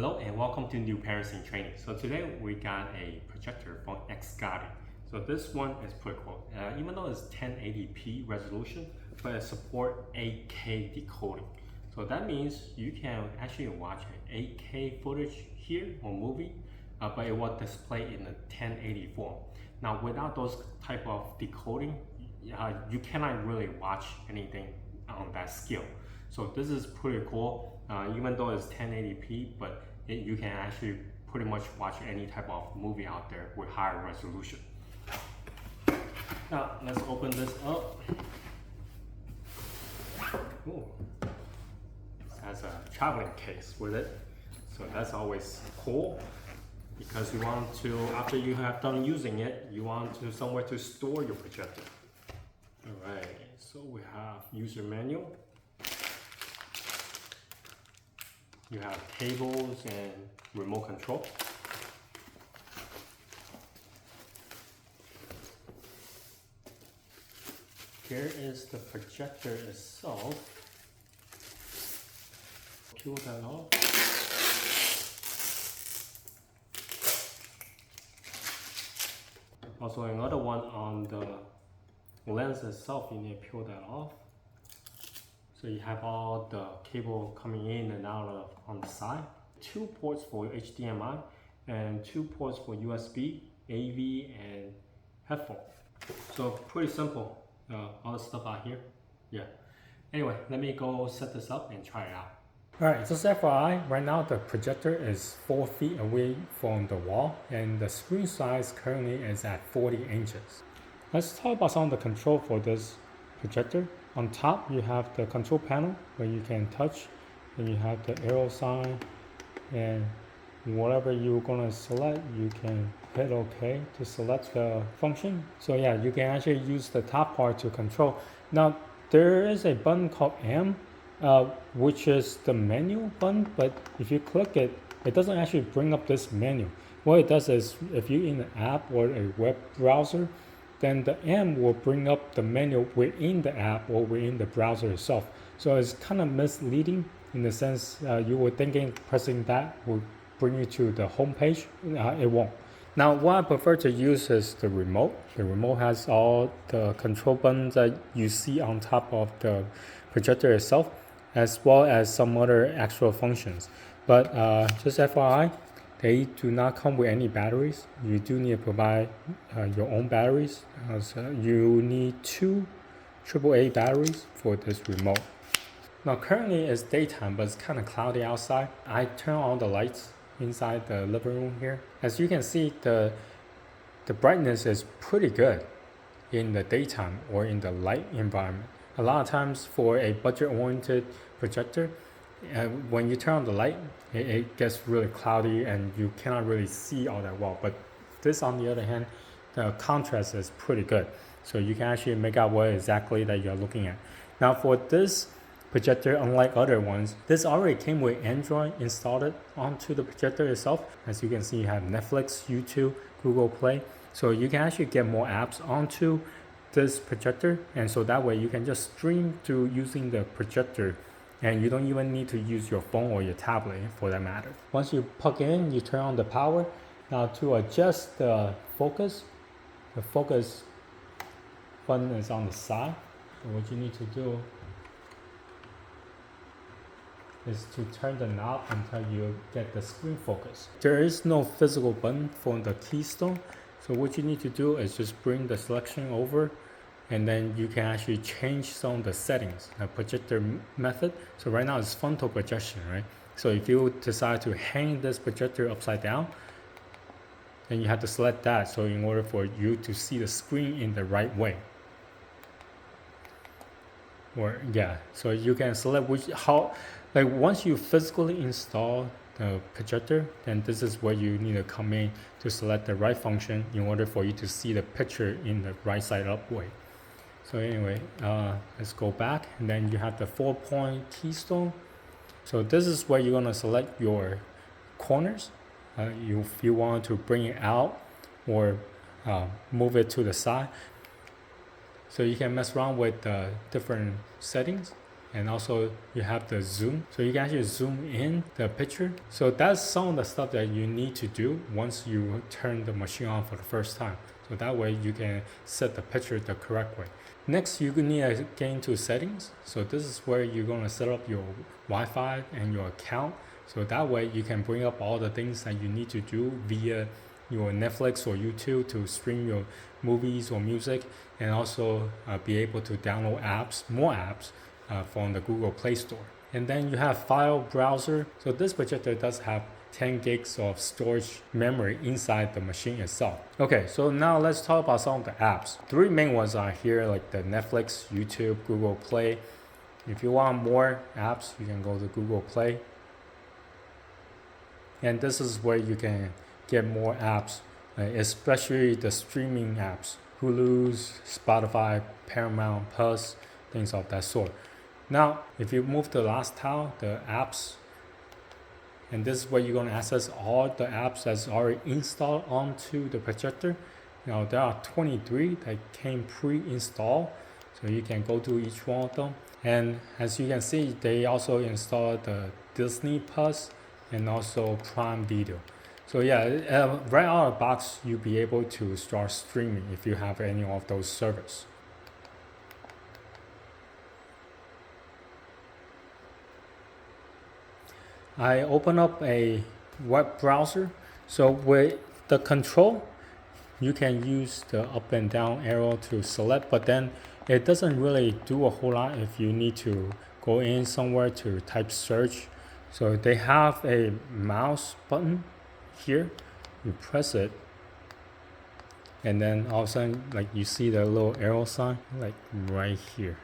Hello and welcome to New Parents in Training. So today we got a projector from XGODY. So this one is pretty cool. Even though it's 1080p resolution, but it supports 8K decoding. So that means you can actually watch 8K footage here or movie, but it will display in a 1080 form. Now without those type of decoding, you cannot really watch anything on that scale. So this is pretty cool. Even though it's 1080p, but you can actually pretty much watch any type of movie out there with higher resolution. Now let's open this up. Ooh. It has a traveling case with it, so that's always cool because you want to, after you have done using it, you want to somewhere to store your projector. All right, so we have user manual. You have cables and remote control. Here is the projector itself. Peel that off. Also another one on the lens itself, you need to peel that off. So you have all the cable coming in and out on the side. 2 ports for HDMI and 2 ports for USB, AV, and headphone. So pretty simple. All the stuff out here. Yeah. Anyway, let me go set this up and try it out. Alright, just FYI, right now the projector is 4 feet away from the wall and the screen size currently is at 40 inches. Let's talk about some of the control for this projector. On top, you have the control panel where you can touch, and you have the arrow sign, and whatever you're gonna select, you can hit OK to select the function. So yeah, you can actually use the top part to control. Now, there is a button called M, which is the menu button, but if you click it, it doesn't actually bring up this menu. What it does is, if you're in an app or a web browser, then the M will bring up the menu within the app or within the browser itself. So it's kind of misleading in the sense you were thinking pressing that will bring you to the home page. It won't. Now what I prefer to use is the remote. The remote has all the control buttons that you see on top of the projector itself, as well as some other actual functions. But just FYI, they do not come with any batteries. You do need to provide your own batteries. So you need 2 AAA batteries for this remote. Now currently it's daytime, but it's kind of cloudy outside. I turn on the lights inside the living room here. As you can see, the brightness is pretty good in the daytime or in the light environment. A lot of times for a budget-oriented projector, when you turn on the light, it gets really cloudy and you cannot really see all that well. But this, on the other hand, the contrast is pretty good. So you can actually make out what exactly that you're looking at. Now for this projector, unlike other ones, this already came with Android installed onto the projector itself. As you can see, you have Netflix, YouTube, Google Play. So you can actually get more apps onto this projector. And so that way you can just stream through using the projector. And you don't even need to use your phone or your tablet for that matter. Once you plug in, you turn on the power. Now to adjust the focus button is on the side. So what you need to do is to turn the knob until you get the screen focus. There is no physical button for the keystone. So what you need to do is just bring the selection over, and then you can actually change some of the settings, the projector method. So right now it's frontal projection, right? So if you decide to hang this projector upside down, then you have to select that. So in order for you to see the screen in the right way. Or yeah, so you can select once you physically install the projector, then this is where you need to come in to select the right function in order for you to see the picture in the right side up way. So anyway, let's go back, and then you have the 4-point keystone. So this is where you're gonna select your corners. If you want to bring it out or move it to the side. So you can mess around with the different settings. and also you have the zoom, so you can actually zoom in the picture. So that's some of the stuff that you need to do once you turn the machine on for the first time, so that way you can set the picture the correct way. Next, you need to get into settings. So this is where you're going to set up your Wi-Fi and your account, so that way you can bring up all the things that you need to do via your Netflix or YouTube to stream your movies or music, and also be able to download apps, more apps from the Google Play Store. And then you have file browser. So this projector does have 10 gigs of storage memory inside the machine itself. Okay, so now let's talk about some of the apps. Three main ones are here, like the Netflix, YouTube, Google Play. If you want more apps, you can go to Google Play. And this is where you can get more apps, especially the streaming apps, Hulu, Spotify, Paramount Plus, things of that sort. Now, if you move to the last tile, the apps, and this is where you're going to access all the apps that's already installed onto the projector. Now, there are 23 that came pre-installed, so you can go to each one of them. And as you can see, they also installed the Disney Plus and also Prime Video. So yeah, right out of the box, you'll be able to start streaming if you have any of those servers. I open up a web browser. So with the control, you can use the up and down arrow to select, but then it doesn't really do a whole lot if you need to go in somewhere to type search. So they have a mouse button here. You press it, and then all of a sudden, like, you see the little arrow sign, like right here.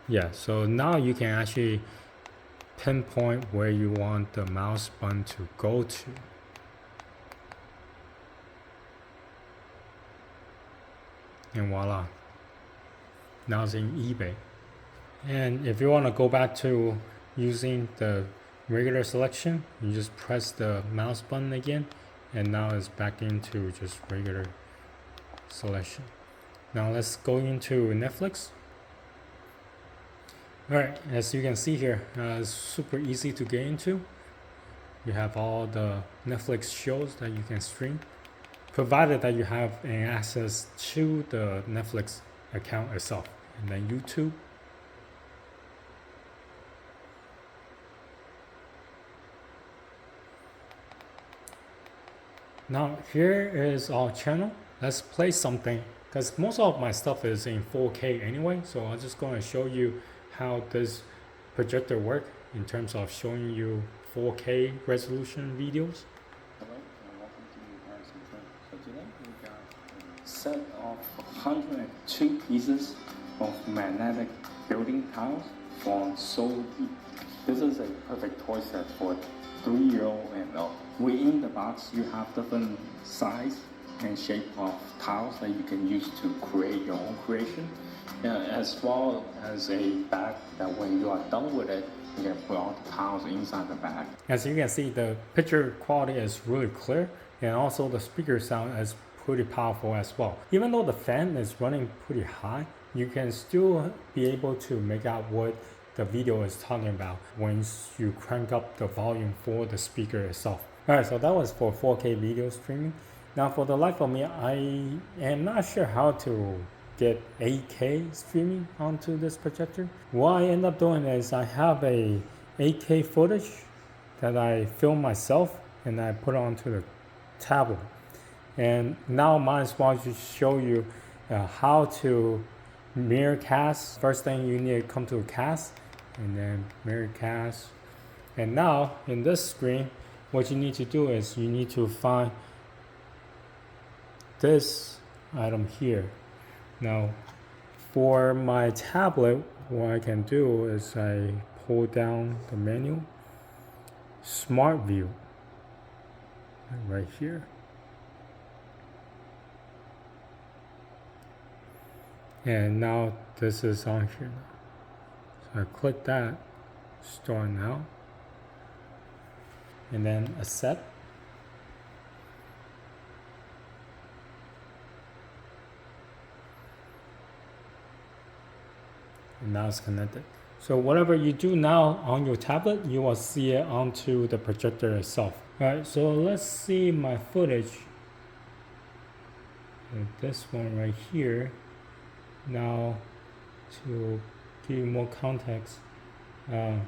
Yeah, so now you can actually pinpoint where you want the mouse button to go to. And voila, now it's in eBay. And if you want to go back to using the regular selection, you just press the mouse button again, and now it's back into just regular selection. Now let's go into Netflix. Alright, as you can see here, it's super easy to get into. You have all the Netflix shows that you can stream, provided that you have an access to the Netflix account itself. And then YouTube. Now here is our channel. Let's play something, because most of my stuff is in 4K anyway, so I'm just going to show you how this projector works in terms of showing you 4K resolution videos. Hello and welcome to Harrison Trend. So today we got a set of 102 pieces of magnetic building tiles from Dolby. This is a perfect toy set for 3-year-old and up. Within the box, you have different size and shape of tiles that you can use to create your own creation, as well as a bag that when you are done with it, you can put all the tiles inside the bag. As you can see, the picture quality is really clear, and also the speaker sound is pretty powerful as well. Even though the fan is running pretty high, you can still be able to make out what the video is talking about once you crank up the volume for the speaker itself. Alright, so that was for 4K video streaming. Now for the life of me, I am not sure how to get 8K streaming onto this projector. What I end up doing is I have a 8K footage that I film myself and I put onto the tablet. And now might as well just show you how to mirror cast. First thing you need to come to cast and then mirror cast. And now in this screen, what you need to do is you need to find this item here. Now for my tablet, what I can do is I pull down the menu, Smart View, right here. And now this is on here now. So I click that, start now, and then accept. and now it's connected. So whatever you do now on your tablet, you will see it onto the projector itself. Alright, so let's see my footage. And this one right here. Now, to give you more context, the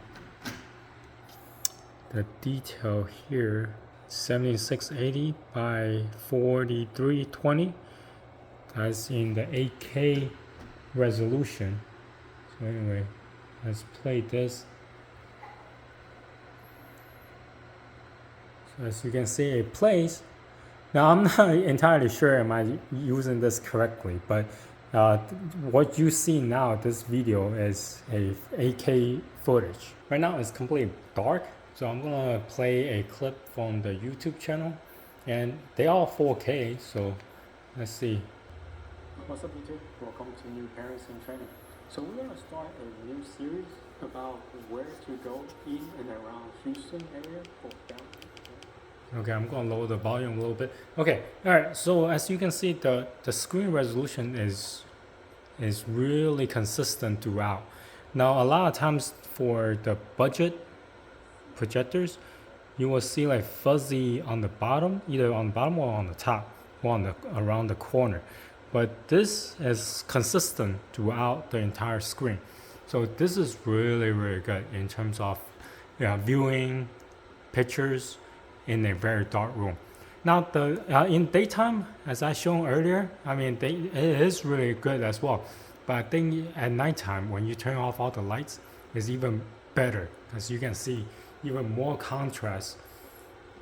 detail here, 7680 by 4320. That's in the 8K resolution. So anyway, let's play this. So as you can see, it plays. Now I'm not entirely sure am I using this correctly, but what you see now, this video is a 8K footage. Right now it's completely dark, so I'm gonna play a clip from the YouTube channel, and they are 4K. So let's see. What's up, YouTube? Welcome to New Parents in Training. So we're gonna start a new series about where to go in and around Houston area for family. Okay, I'm gonna lower the volume a little bit. Okay, all right. So as you can see, the screen resolution is really consistent throughout. Now, a lot of times for the budget projectors, you will see like fuzzy on the bottom, either on the bottom or on the top, or on around the corner. But this is consistent throughout the entire screen. So this is really, really good in terms of viewing pictures in a very dark room. Now, in daytime, as I shown earlier, I mean, it is really good as well. But I think at nighttime, when you turn off all the lights, it's even better, as you can see even more contrast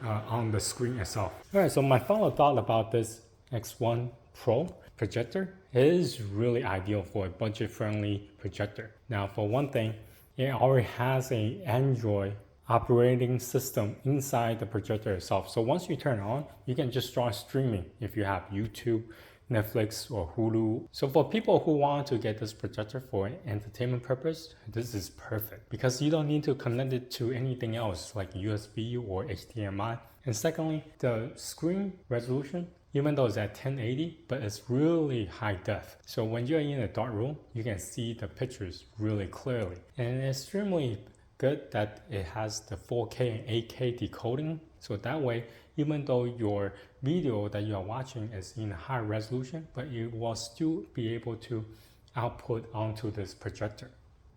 on the screen itself. All right, so my final thought about this X1 Pro projector is really ideal for a budget-friendly projector. Now, for one thing, it already has an Android operating system inside the projector itself. So once you turn it on, you can just start streaming if you have YouTube, Netflix, or Hulu. So for people who want to get this projector for an entertainment purpose, this is perfect because you don't need to connect it to anything else like USB or HDMI. And secondly, the screen resolution, even though it's at 1080, but it's really high def. So when you're in a dark room, you can see the pictures really clearly. And it's extremely good that it has the 4K and 8K decoding. So that way, even though your video that you are watching is in high resolution, but it will still be able to output onto this projector.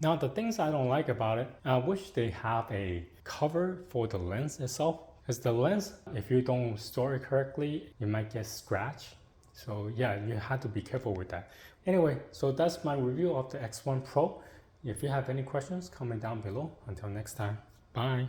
Now, the things I don't like about it, I wish they have a cover for the lens itself. Because the lens, if you don't store it correctly, it might get scratched. So yeah, you have to be careful with that. Anyway, so that's my review of the X1 Pro. If you have any questions, comment down below. Until next time, bye.